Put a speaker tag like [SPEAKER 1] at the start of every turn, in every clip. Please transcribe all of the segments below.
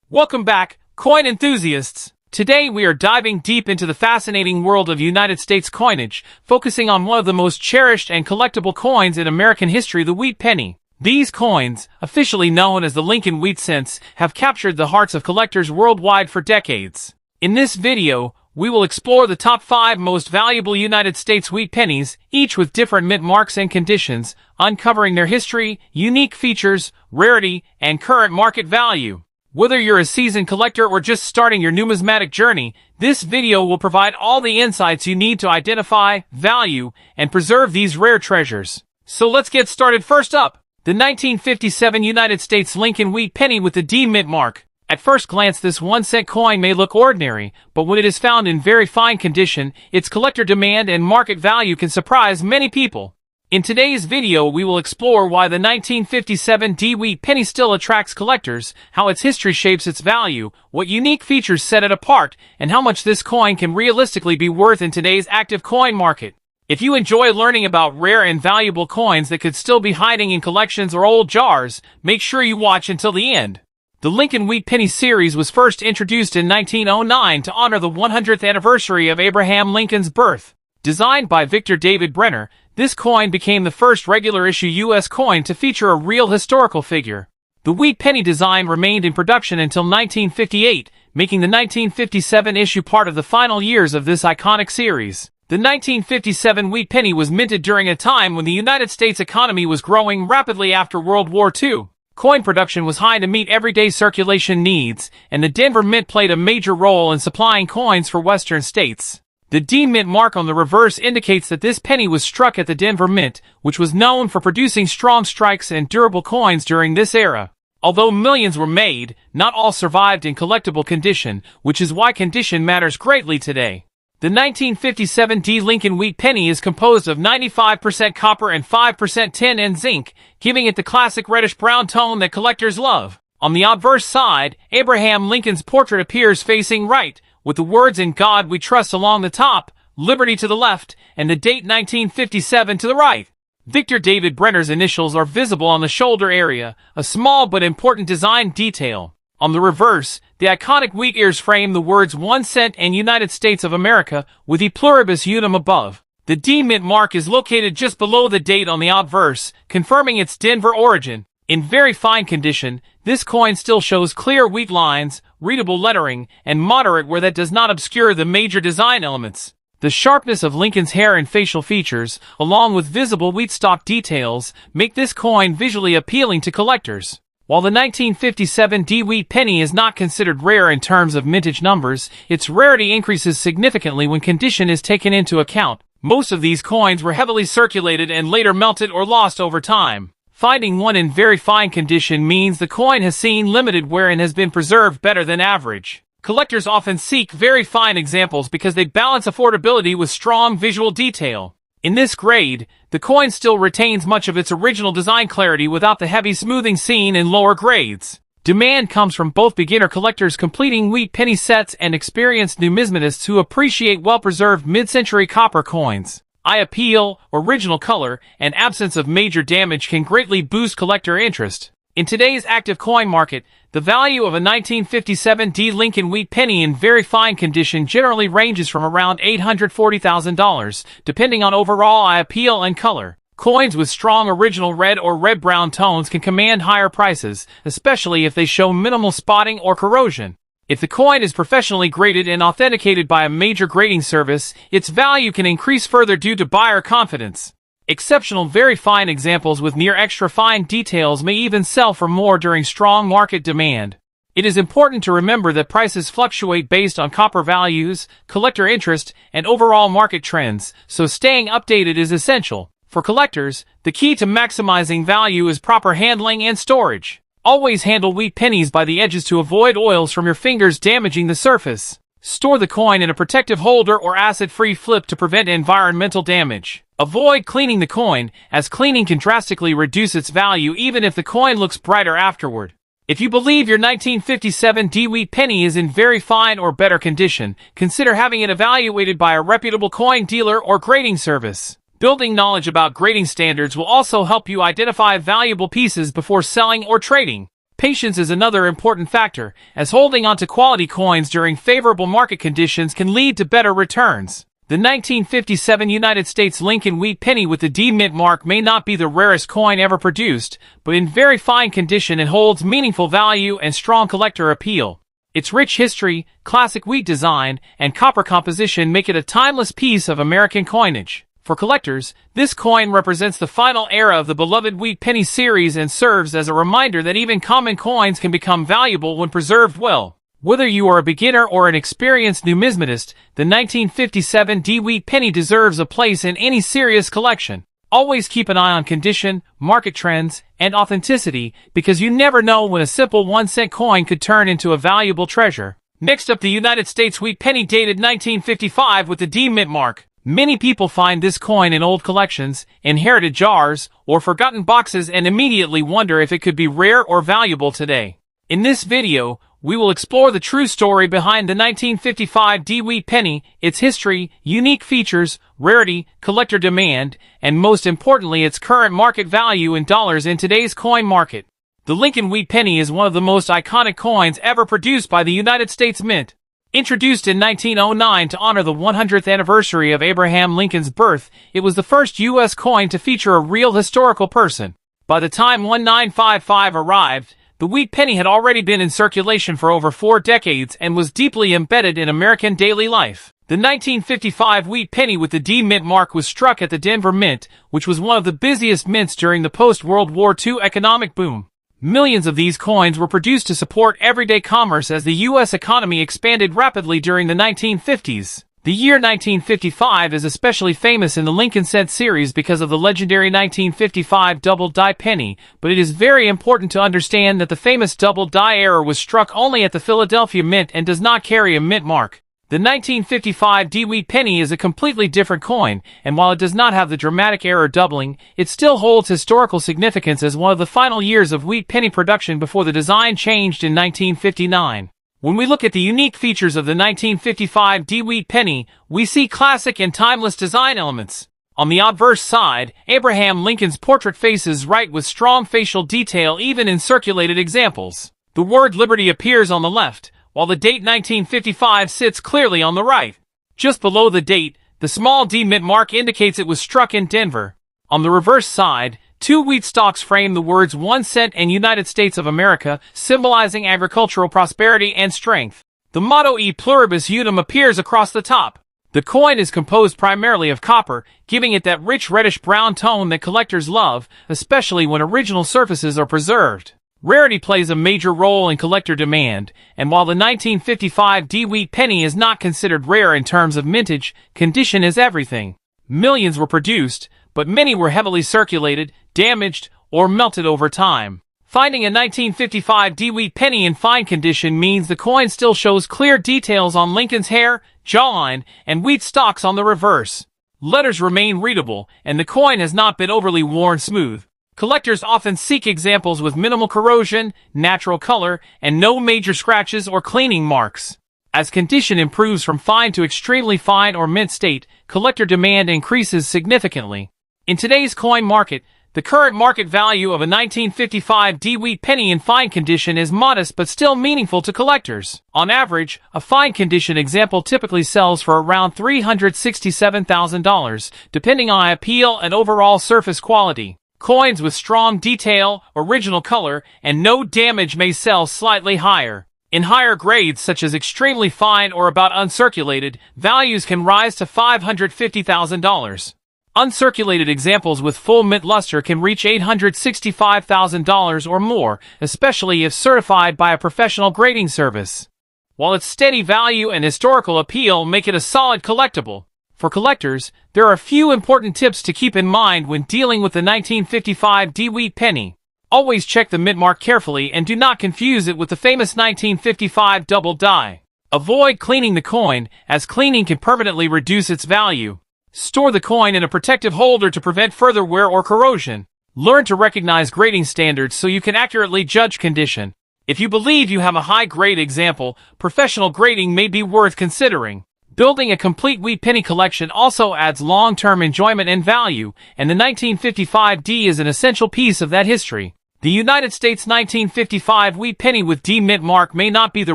[SPEAKER 1] Welcome back, coin enthusiasts! Today we are diving deep into the fascinating world of United States coinage, focusing on one of the most cherished and collectible coins in American history, the wheat penny. These coins, officially known as the Lincoln Wheat Cents, have captured the hearts of collectors worldwide for decades. In this video, we will explore the top 5 most valuable United States wheat pennies, each with different mint marks and conditions, uncovering their history, unique features, rarity, and current market value. Whether you're a seasoned collector or just starting your numismatic journey, this video will provide all the insights you need to identify, value, and preserve these rare treasures. So let's get started. First up, the 1957 United States Lincoln Wheat Penny with the D mint mark. At first glance, this 1-cent coin may look ordinary, but when it is found in very fine condition, its collector demand and market value can surprise many people. In today's video, we will explore why the 1957 D wheat penny still attracts collectors, how its history shapes its value, what unique features set it apart, and how much this coin can realistically be worth in today's active coin market. If you enjoy learning about rare and valuable coins that could still be hiding in collections or old jars, make sure you watch until the end. The Lincoln Wheat Penny series was first introduced in 1909 to honor the 100th anniversary of Abraham Lincoln's birth. Designed by Victor David Brenner, this coin became the first regular-issue U.S. coin to feature a real historical figure. The wheat penny design remained in production until 1958, making the 1957 issue part of the final years of this iconic series. The 1957 wheat penny was minted during a time when the United States economy was growing rapidly after World War II. Coin production was high to meet everyday circulation needs, and the Denver Mint played a major role in supplying coins for Western states. The D mint mark on the reverse indicates that this penny was struck at the Denver Mint, which was known for producing strong strikes and durable coins during this era. Although millions were made, not all survived in collectible condition, which is why condition matters greatly today. The 1957 D Lincoln Wheat Penny is composed of 95% copper and 5% tin and zinc, giving it the classic reddish-brown tone that collectors love. On the obverse side, Abraham Lincoln's portrait appears facing right, with the words "In God We Trust" along the top, Liberty to the left, and the date 1957 to the right. Victor David Brenner's initials are visible on the shoulder area, a small but important design detail. On the reverse, the iconic wheat ears frame the words 1 cent and United States of America, with E pluribus unum above. The D mint mark is located just below the date on the obverse, confirming its Denver origin. In very fine condition, this coin still shows clear wheat lines, readable lettering, and moderate where that does not obscure the major design elements. The sharpness of Lincoln's hair and facial features, along with visible wheat stalk details, make this coin visually appealing to collectors. While the 1957 D wheat penny is not considered rare in terms of mintage numbers, its rarity increases significantly when condition is taken into account. Most of these coins were heavily circulated and later melted or lost over time. Finding one in very fine condition means the coin has seen limited wear and has been preserved better than average. Collectors often seek very fine examples because they balance affordability with strong visual detail. In this grade, the coin still retains much of its original design clarity without the heavy smoothing seen in lower grades. Demand comes from both beginner collectors completing wheat penny sets and experienced numismatists who appreciate well-preserved mid-century copper coins. Eye appeal, original color, and absence of major damage can greatly boost collector interest. In today's active coin market, the value of a 1957 D Lincoln Wheat Penny in very fine condition generally ranges from around $840,000, depending on overall eye appeal and color. Coins with strong original red or red-brown tones can command higher prices, especially if they show minimal spotting or corrosion. If the coin is professionally graded and authenticated by a major grading service, its value can increase further due to buyer confidence. Exceptional very fine examples with near extra fine details may even sell for more during strong market demand. It is important to remember that prices fluctuate based on copper values, collector interest, and overall market trends, so staying updated is essential. For collectors, the key to maximizing value is proper handling and storage. Always handle wheat pennies by the edges to avoid oils from your fingers damaging the surface. Store the coin in a protective holder or acid-free flip to prevent environmental damage. Avoid cleaning the coin, as cleaning can drastically reduce its value even if the coin looks brighter afterward. If you believe your 1957 D wheat penny is in very fine or better condition, consider having it evaluated by a reputable coin dealer or grading service. Building knowledge about grading standards will also help you identify valuable pieces before selling or trading. Patience is another important factor, as holding onto quality coins during favorable market conditions can lead to better returns. The 1957 United States Lincoln Wheat Penny with the D mint mark may not be the rarest coin ever produced, but in very fine condition it holds meaningful value and strong collector appeal. Its rich history, classic wheat design, and copper composition make it a timeless piece of American coinage. For collectors, this coin represents the final era of the beloved Wheat Penny series and serves as a reminder that even common coins can become valuable when preserved well. Whether you are a beginner or an experienced numismatist, the 1957 D Wheat Penny deserves a place in any serious collection. Always keep an eye on condition, market trends, and authenticity, because you never know when a simple 1-cent coin could turn into a valuable treasure. Next up, the United States Wheat Penny dated 1955 with the D mint mark. Many people find this coin in old collections, inherited jars, or forgotten boxes and immediately wonder if it could be rare or valuable today. In this video, we will explore the true story behind the 1955 D Wheat Penny, its history, unique features, rarity, collector demand, and most importantly its current market value in dollars in today's coin market. The Lincoln Wheat Penny is one of the most iconic coins ever produced by the United States Mint. Introduced in 1909 to honor the 100th anniversary of Abraham Lincoln's birth, it was the first U.S. coin to feature a real historical person. By the time 1955 arrived, the wheat penny had already been in circulation for over 4 decades and was deeply embedded in American daily life. The 1955 wheat penny with the D mint mark was struck at the Denver Mint, which was one of the busiest mints during the post-World War II economic boom. Millions of these coins were produced to support everyday commerce as the U.S. economy expanded rapidly during the 1950s. The year 1955 is especially famous in the Lincoln cent series because of the legendary 1955 double die penny, but it is very important to understand that the famous double die error was struck only at the Philadelphia Mint and does not carry a mint mark. The 1955 D Wheat Penny is a completely different coin, and while it does not have the dramatic error doubling, it still holds historical significance as one of the final years of wheat penny production before the design changed in 1959. When we look at the unique features of the 1955 D Wheat Penny, we see classic and timeless design elements. On the obverse side, Abraham Lincoln's portrait faces right with strong facial detail even in circulated examples. The word Liberty appears on the left, while the date 1955 sits clearly on the right. Just below the date, the small D mint mark indicates it was struck in Denver. On the reverse side, 2 wheat stalks frame the words 1 cent and United States of America, symbolizing agricultural prosperity and strength. The motto E pluribus unum appears across the top. The coin is composed primarily of copper, giving it that rich reddish-brown tone that collectors love, especially when original surfaces are preserved. Rarity plays a major role in collector demand, and while the 1955 D Wheat Penny is not considered rare in terms of mintage, condition is everything. Millions were produced, but many were heavily circulated, damaged, or melted over time. Finding a 1955 D Wheat Penny in fine condition means the coin still shows clear details on Lincoln's hair, jawline, and wheat stalks on the reverse. Letters remain readable, and the coin has not been overly worn smooth. Collectors often seek examples with minimal corrosion, natural color, and no major scratches or cleaning marks. As condition improves from fine to extremely fine or mint state, collector demand increases significantly. In today's coin market, the current market value of a 1955 D Wheat Penny in fine condition is modest but still meaningful to collectors. On average, a fine condition example typically sells for around $367,000, depending on appeal and overall surface quality. Coins with strong detail, original color, and no damage may sell slightly higher. In higher grades such as extremely fine or about uncirculated, values can rise to $550,000. Uncirculated examples with full mint luster can reach $865,000 or more, especially if certified by a professional grading service. While its steady value and historical appeal make it a solid collectible, for collectors, there are a few important tips to keep in mind when dealing with the 1955 D Wheat Penny. Always check the mint mark carefully and do not confuse it with the famous 1955 double die. Avoid cleaning the coin, as cleaning can permanently reduce its value. Store the coin in a protective holder to prevent further wear or corrosion. Learn to recognize grading standards so you can accurately judge condition. If you believe you have a high-grade example, professional grading may be worth considering. Building a complete wheat penny collection also adds long-term enjoyment and value, and the 1955 D is an essential piece of that history. The United States 1955 wheat penny with D mint mark may not be the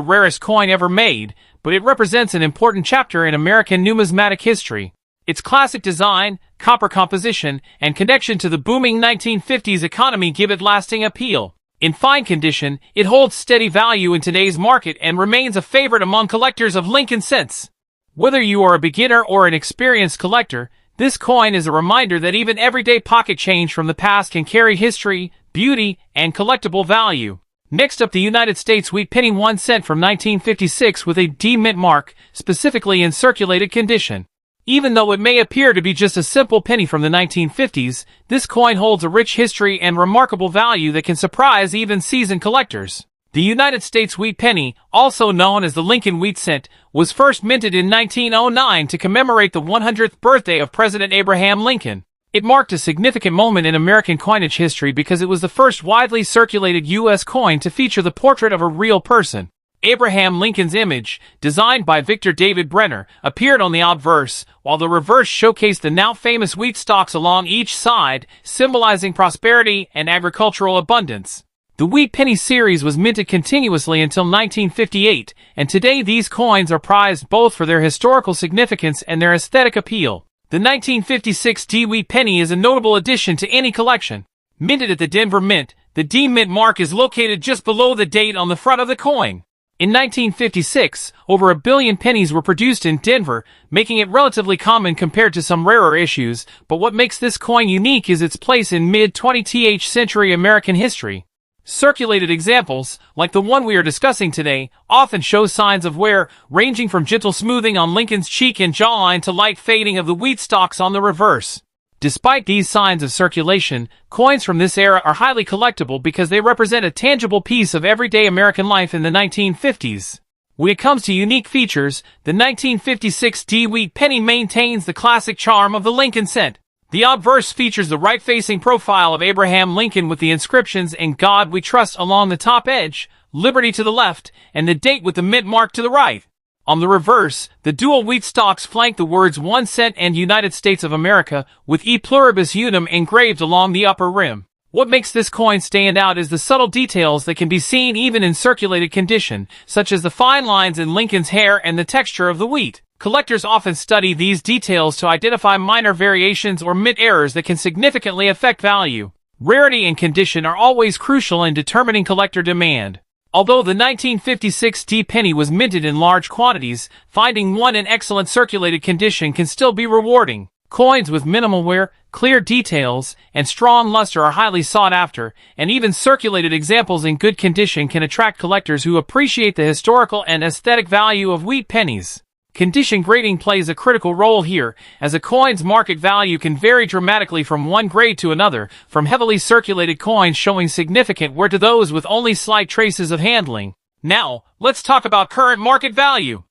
[SPEAKER 1] rarest coin ever made, but it represents an important chapter in American numismatic history. Its classic design, copper composition, and connection to the booming 1950s economy give it lasting appeal. In fine condition, it holds steady value in today's market and remains a favorite among collectors of Lincoln cents. Whether you are a beginner or an experienced collector, this coin is a reminder that even everyday pocket change from the past can carry history, beauty, and collectible value. Next up, the United States wheat penny 1 cent from 1956 with a D mint mark, specifically in circulated condition. Even though it may appear to be just a simple penny from the 1950s, this coin holds a rich history and remarkable value that can surprise even seasoned collectors. The United States wheat penny, also known as the Lincoln wheat cent, was first minted in 1909 to commemorate the 100th birthday of President Abraham Lincoln. It marked a significant moment in American coinage history because it was the first widely circulated U.S. coin to feature the portrait of a real person. Abraham Lincoln's image, designed by Victor David Brenner, appeared on the obverse, while the reverse showcased the now famous wheat stalks along each side, symbolizing prosperity and agricultural abundance. The wheat penny series was minted continuously until 1958, and today these coins are prized both for their historical significance and their aesthetic appeal. The 1956 D wheat penny is a notable addition to any collection. Minted at the Denver Mint, the D mint mark is located just below the date on the front of the coin. In 1956, over 1 billion pennies were produced in Denver, making it relatively common compared to some rarer issues, but what makes this coin unique is its place in mid-20th century American history. Circulated examples, like the one we are discussing today, often show signs of wear, ranging from gentle smoothing on Lincoln's cheek and jawline to light fading of the wheat stalks on the reverse. Despite these signs of circulation, coins from this era are highly collectible because they represent a tangible piece of everyday American life in the 1950s. When it comes to unique features, the 1956 D wheat penny maintains the classic charm of the Lincoln cent. The obverse features the right-facing profile of Abraham Lincoln with the inscriptions "In God We Trust" along the top edge, "Liberty" to the left, and the date with the mint mark to the right. On the reverse, the dual wheat stalks flank the words 1 cent and United States of America, with E pluribus unum engraved along the upper rim. What makes this coin stand out is the subtle details that can be seen even in circulated condition, such as the fine lines in Lincoln's hair and the texture of the wheat. Collectors often study these details to identify minor variations or mint errors that can significantly affect value. Rarity and condition are always crucial in determining collector demand. Although the 1956 D penny was minted in large quantities, finding one in excellent circulated condition can still be rewarding. Coins with minimal wear, clear details, and strong luster are highly sought after, and even circulated examples in good condition can attract collectors who appreciate the historical and aesthetic value of wheat pennies. Condition grading plays a critical role here, as a coin's market value can vary dramatically from one grade to another, from heavily circulated coins showing significant wear to those with only slight traces of handling. Now, let's talk about current market value.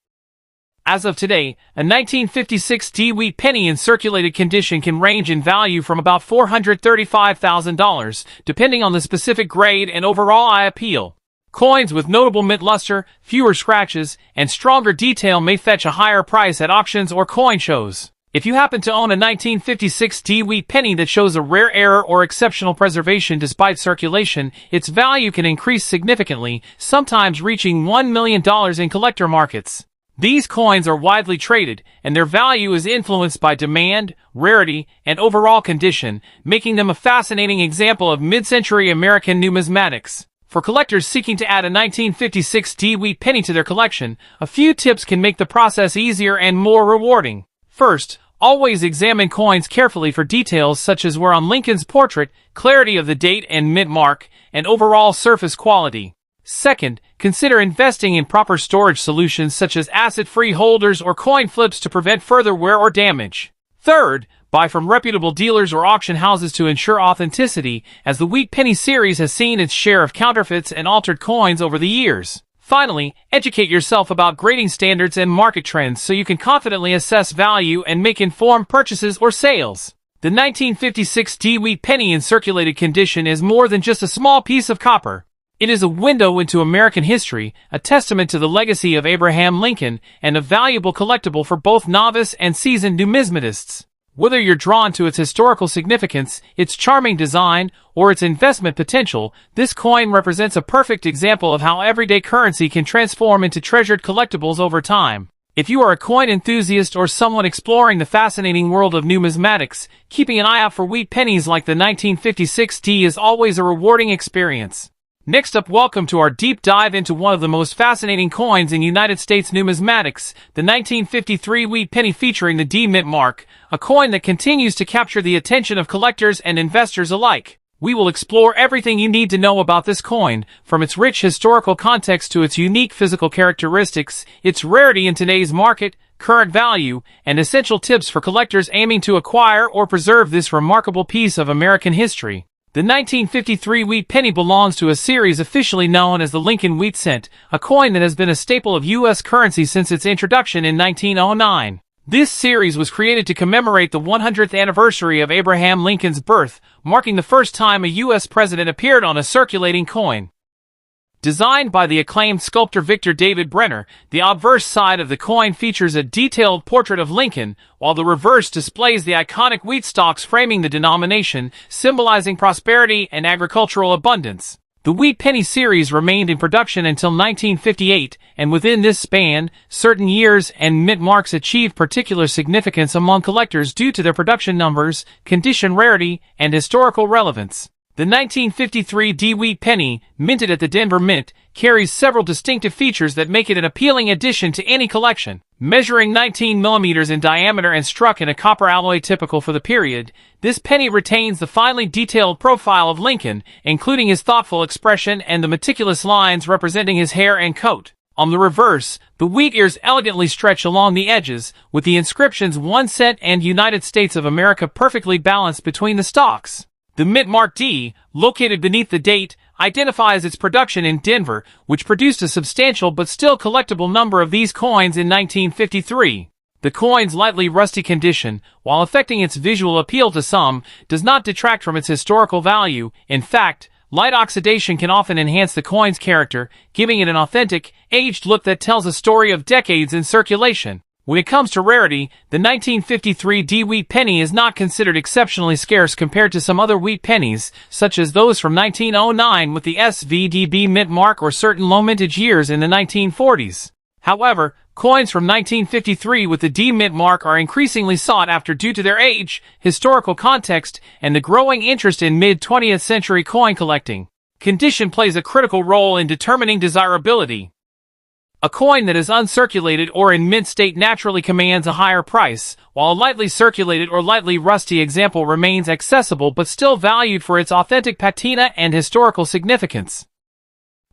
[SPEAKER 1] As of today, a 1956 D wheat penny in circulated condition can range in value from about $435,000, depending on the specific grade and overall eye appeal. Coins with notable mint luster, fewer scratches, and stronger detail may fetch a higher price at auctions or coin shows. If you happen to own a 1956 D wheat penny that shows a rare error or exceptional preservation despite circulation, its value can increase significantly, sometimes reaching $1 million in collector markets. These coins are widely traded, and their value is influenced by demand, rarity, and overall condition, making them a fascinating example of mid-century American numismatics. For collectors seeking to add a 1956 D wheat penny to their collection, a few tips can make the process easier and more rewarding. First, always examine coins carefully for details such as wear on Lincoln's portrait, clarity of the date and mint mark, and overall surface quality. Second, consider investing in proper storage solutions such as acid-free holders or coin flips to prevent further wear or damage. Third, buy from reputable dealers or auction houses to ensure authenticity, as the wheat penny series has seen its share of counterfeits and altered coins over the years. Finally, educate yourself about grading standards and market trends so you can confidently assess value and make informed purchases or sales. The 1956 D wheat penny in circulated condition is more than just a small piece of copper. It is a window into American history, a testament to the legacy of Abraham Lincoln, and a valuable collectible for both novice and seasoned numismatists. Whether you're drawn to its historical significance, its charming design, or its investment potential, this coin represents a perfect example of how everyday currency can transform into treasured collectibles over time. If you are a coin enthusiast or someone exploring the fascinating world of numismatics, keeping an eye out for wheat pennies like the 1956 T is always a rewarding experience. Next up, welcome to our deep dive into one of the most fascinating coins in United States numismatics, the 1953 wheat penny featuring the D mint mark, a coin that continues to capture the attention of collectors and investors alike. We will explore everything you need to know about this coin, from its rich historical context to its unique physical characteristics, its rarity in today's market, current value, and essential tips for collectors aiming to acquire or preserve this remarkable piece of American history. The 1953 wheat penny belongs to a series officially known as the Lincoln Wheat Cent, a coin that has been a staple of U.S. currency since its introduction in 1909. This series was created to commemorate the 100th anniversary of Abraham Lincoln's birth, marking the first time a U.S. president appeared on a circulating coin. Designed by the acclaimed sculptor Victor David Brenner, the obverse side of the coin features a detailed portrait of Lincoln, while the reverse displays the iconic wheat stalks framing the denomination, symbolizing prosperity and agricultural abundance. The wheat penny series remained in production until 1958, and within this span, certain years and mint marks achieved particular significance among collectors due to their production numbers, condition rarity, and historical relevance. The 1953 D wheat penny, minted at the Denver Mint, carries several distinctive features that make it an appealing addition to any collection. Measuring 19 millimeters in diameter and struck in a copper alloy typical for the period, this penny retains the finely detailed profile of Lincoln, including his thoughtful expression and the meticulous lines representing his hair and coat. On the reverse, the wheat ears elegantly stretch along the edges, with the inscriptions 1 cent and United States of America perfectly balanced between the stalks. The mint mark D, located beneath the date, identifies its production in Denver, which produced a substantial but still collectible number of these coins in 1953. The coin's lightly rusty condition, while affecting its visual appeal to some, does not detract from its historical value. In fact, light oxidation can often enhance the coin's character, giving it an authentic, aged look that tells a story of decades in circulation. When it comes to rarity, the 1953 D wheat penny is not considered exceptionally scarce compared to some other wheat pennies, such as those from 1909 with the SVDB mint mark or certain low mintage years in the 1940s. However, coins from 1953 with the D mint mark are increasingly sought after due to their age, historical context, and the growing interest in mid-20th century coin collecting. Condition plays a critical role in determining desirability. A coin that is uncirculated or in mint state naturally commands a higher price, while a lightly circulated or lightly rusty example remains accessible but still valued for its authentic patina and historical significance.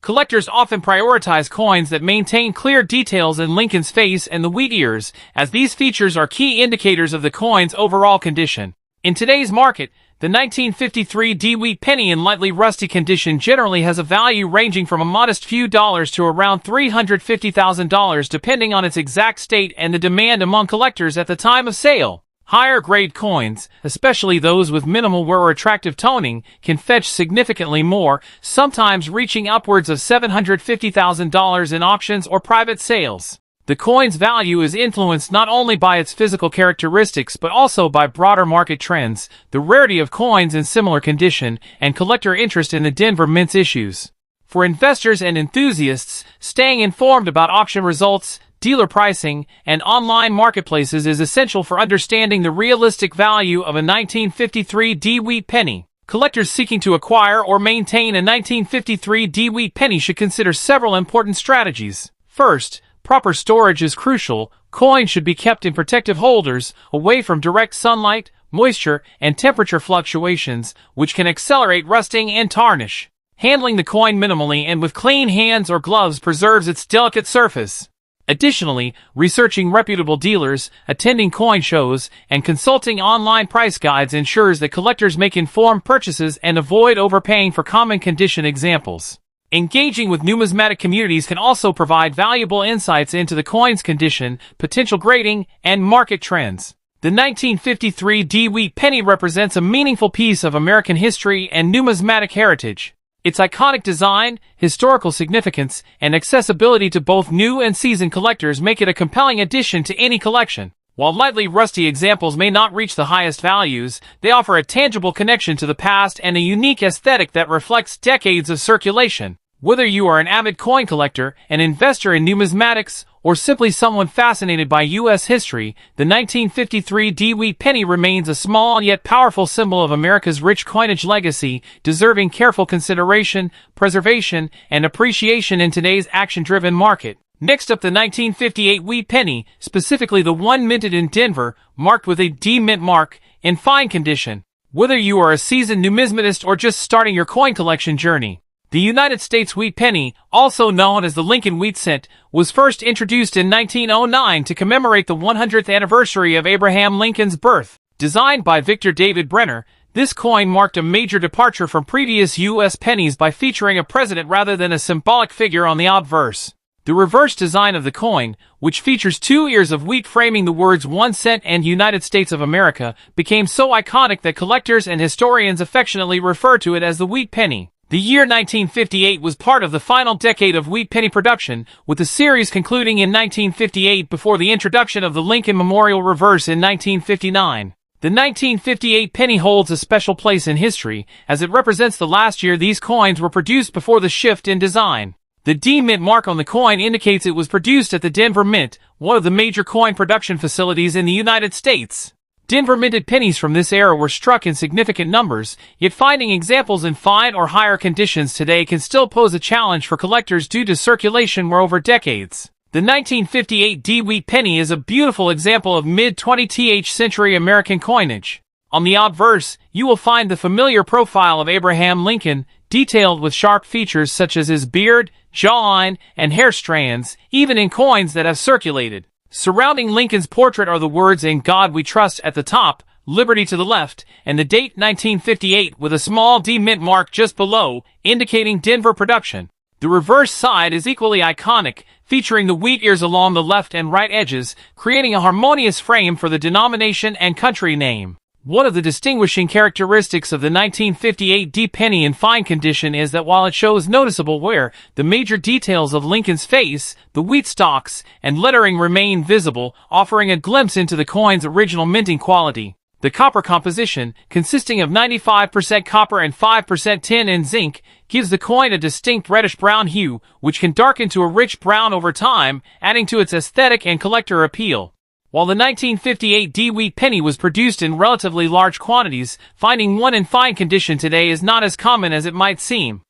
[SPEAKER 1] Collectors often prioritize coins that maintain clear details in Lincoln's face and the wheat ears, as these features are key indicators of the coin's overall condition. In today's market, the 1953 D wheat penny in lightly rusty condition generally has a value ranging from a modest few dollars to around $350,000 depending on its exact state and the demand among collectors at the time of sale. Higher grade coins, especially those with minimal wear or attractive toning, can fetch significantly more, sometimes reaching upwards of $750,000 in auctions or private sales. The coin's value is influenced not only by its physical characteristics but also by broader market trends, the rarity of coins in similar condition, and collector interest in the Denver Mint's issues. For investors and enthusiasts, staying informed about auction results, dealer pricing, and online marketplaces is essential for understanding the realistic value of a 1953 D wheat penny. Collectors seeking to acquire or maintain a 1953 D wheat penny should consider several important strategies. First, proper storage is crucial. Coins should be kept in protective holders, away from direct sunlight, moisture, and temperature fluctuations, which can accelerate rusting and tarnish. Handling the coin minimally and with clean hands or gloves preserves its delicate surface. Additionally, researching reputable dealers, attending coin shows, and consulting online price guides ensures that collectors make informed purchases and avoid overpaying for common condition examples. Engaging with numismatic communities can also provide valuable insights into the coin's condition, potential grading, and market trends. The 1953 D wheat penny represents a meaningful piece of American history and numismatic heritage. Its iconic design, historical significance, and accessibility to both new and seasoned collectors make it a compelling addition to any collection. While lightly rusty examples may not reach the highest values, they offer a tangible connection to the past and a unique aesthetic that reflects decades of circulation. Whether you are an avid coin collector, an investor in numismatics, or simply someone fascinated by U.S. history, the 1953 D-Wheat penny remains a small yet powerful symbol of America's rich coinage legacy, deserving careful consideration, preservation, and appreciation in today's action-driven market. Next up, the 1958 wheat penny, specifically the one minted in Denver, marked with a D mint mark, in fine condition. Whether you are a seasoned numismatist or just starting your coin collection journey, the United States wheat penny, also known as the Lincoln wheat cent, was first introduced in 1909 to commemorate the 100th anniversary of Abraham Lincoln's birth. Designed by Victor David Brenner, this coin marked a major departure from previous U.S. pennies by featuring a president rather than a symbolic figure on the obverse. The reverse design of the coin, which features 2 ears of wheat framing the words 1 cent and United States of America, became so iconic that collectors and historians affectionately refer to it as the wheat penny. The year 1958 was part of the final decade of wheat penny production, with the series concluding in 1958 before the introduction of the Lincoln Memorial Reverse in 1959. The 1958 penny holds a special place in history, as it represents the last year these coins were produced before the shift in design. The D Mint mark on the coin indicates it was produced at the Denver Mint, one of the major coin production facilities in the United States. Denver minted pennies from this era were struck in significant numbers, yet finding examples in fine or higher conditions today can still pose a challenge for collectors due to circulation over decades. The 1958 D-Wheat penny is a beautiful example of mid-20th century American coinage. On the obverse, you will find the familiar profile of Abraham Lincoln, detailed with sharp features such as his beard, jawline, and hair strands, even in coins that have circulated. Surrounding Lincoln's portrait are the words "In God We Trust" at the top, "Liberty" to the left, and the date 1958 with a small D mint mark just below, indicating Denver production. The reverse side is equally iconic, featuring the wheat ears along the left and right edges, creating a harmonious frame for the denomination and country name. One of the distinguishing characteristics of the 1958 D penny in fine condition is that while it shows noticeable wear, the major details of Lincoln's face, the wheat stalks, and lettering remain visible, offering a glimpse into the coin's original minting quality. The copper composition, consisting of 95% copper and 5% tin and zinc, gives the coin a distinct reddish-brown hue, which can darken to a rich brown over time, adding to its aesthetic and collector appeal. While the 1958 D-Wheat penny was produced in relatively large quantities, finding one in fine condition today is not as common as it might seem.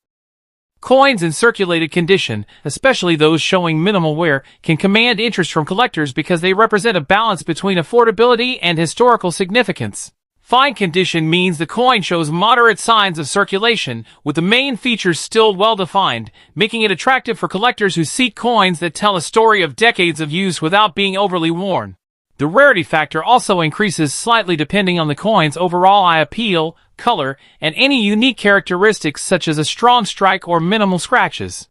[SPEAKER 1] Coins in circulated condition, especially those showing minimal wear, can command interest from collectors because they represent a balance between affordability and historical significance. Fine condition means the coin shows moderate signs of circulation, with the main features still well-defined, making it attractive for collectors who seek coins that tell a story of decades of use without being overly worn. The rarity factor also increases slightly depending on the coin's overall eye appeal, color, and any unique characteristics such as a strong strike or minimal scratches.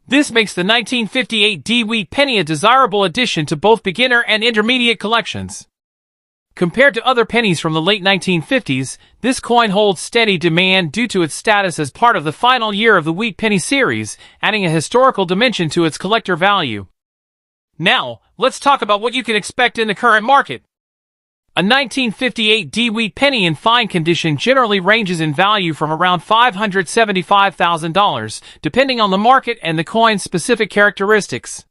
[SPEAKER 1] This makes the 1958 D-Wheat penny a desirable addition to both beginner and intermediate collections. Compared to other pennies from the late 1950s, this coin holds steady demand due to its status as part of the final year of the wheat penny series, adding a historical dimension to its collector value. Now, let's talk about what you can expect in the current market. A 1958 D-Wheat penny in fine condition generally ranges in value from around $575,000, depending on the market and the coin's specific characteristics.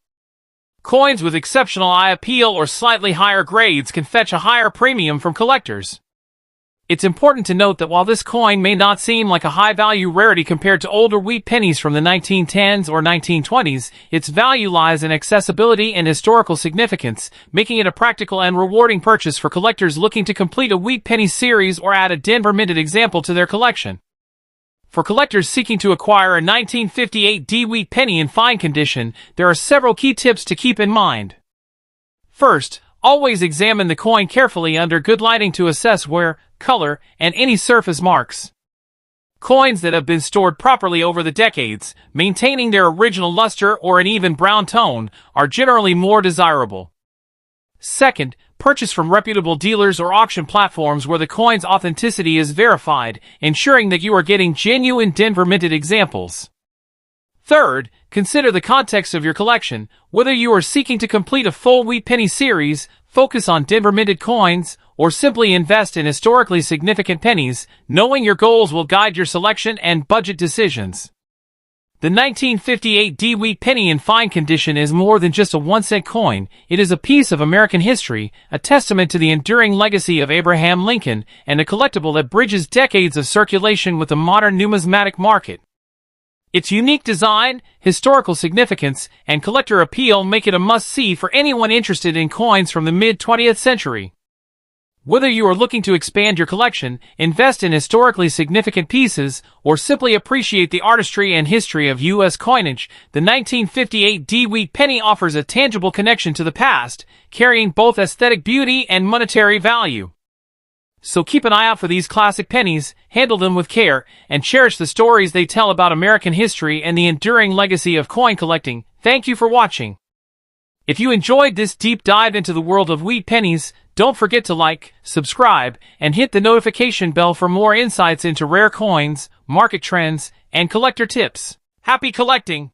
[SPEAKER 1] Coins with exceptional eye appeal or slightly higher grades can fetch a higher premium from collectors. It's important to note that while this coin may not seem like a high-value rarity compared to older wheat pennies from the 1910s or 1920s, its value lies in accessibility and historical significance, making it a practical and rewarding purchase for collectors looking to complete a wheat penny series or add a Denver minted example to their collection. For collectors seeking to acquire a 1958 D-Wheat penny in fine condition, there are several key tips to keep in mind. First, always examine the coin carefully under good lighting to assess wear, color, and any surface marks. Coins that have been stored properly over the decades, maintaining their original luster or an even brown tone, are generally more desirable. Second, purchase from reputable dealers or auction platforms where the coin's authenticity is verified, ensuring that you are getting genuine Denver minted examples. Third, consider the context of your collection, whether you are seeking to complete a full wheat penny series, focus on minted coins, or simply invest in historically significant pennies, knowing your goals will guide your selection and budget decisions. The 1958 D-Wheat penny in fine condition is more than just a 1-cent coin. It is a piece of American history, a testament to the enduring legacy of Abraham Lincoln, and a collectible that bridges decades of circulation with the modern numismatic market. Its unique design, historical significance, and collector appeal make it a must-see for anyone interested in coins from the mid-20th century. Whether you are looking to expand your collection, invest in historically significant pieces, or simply appreciate the artistry and history of U.S. coinage, the 1958 D-Wheat penny offers a tangible connection to the past, carrying both aesthetic beauty and monetary value. So keep an eye out for these classic pennies, handle them with care, and cherish the stories they tell about American history and the enduring legacy of coin collecting. Thank you for watching. If you enjoyed this deep dive into the world of wheat pennies, don't forget to like, subscribe, and hit the notification bell for more insights into rare coins, market trends, and collector tips. Happy collecting!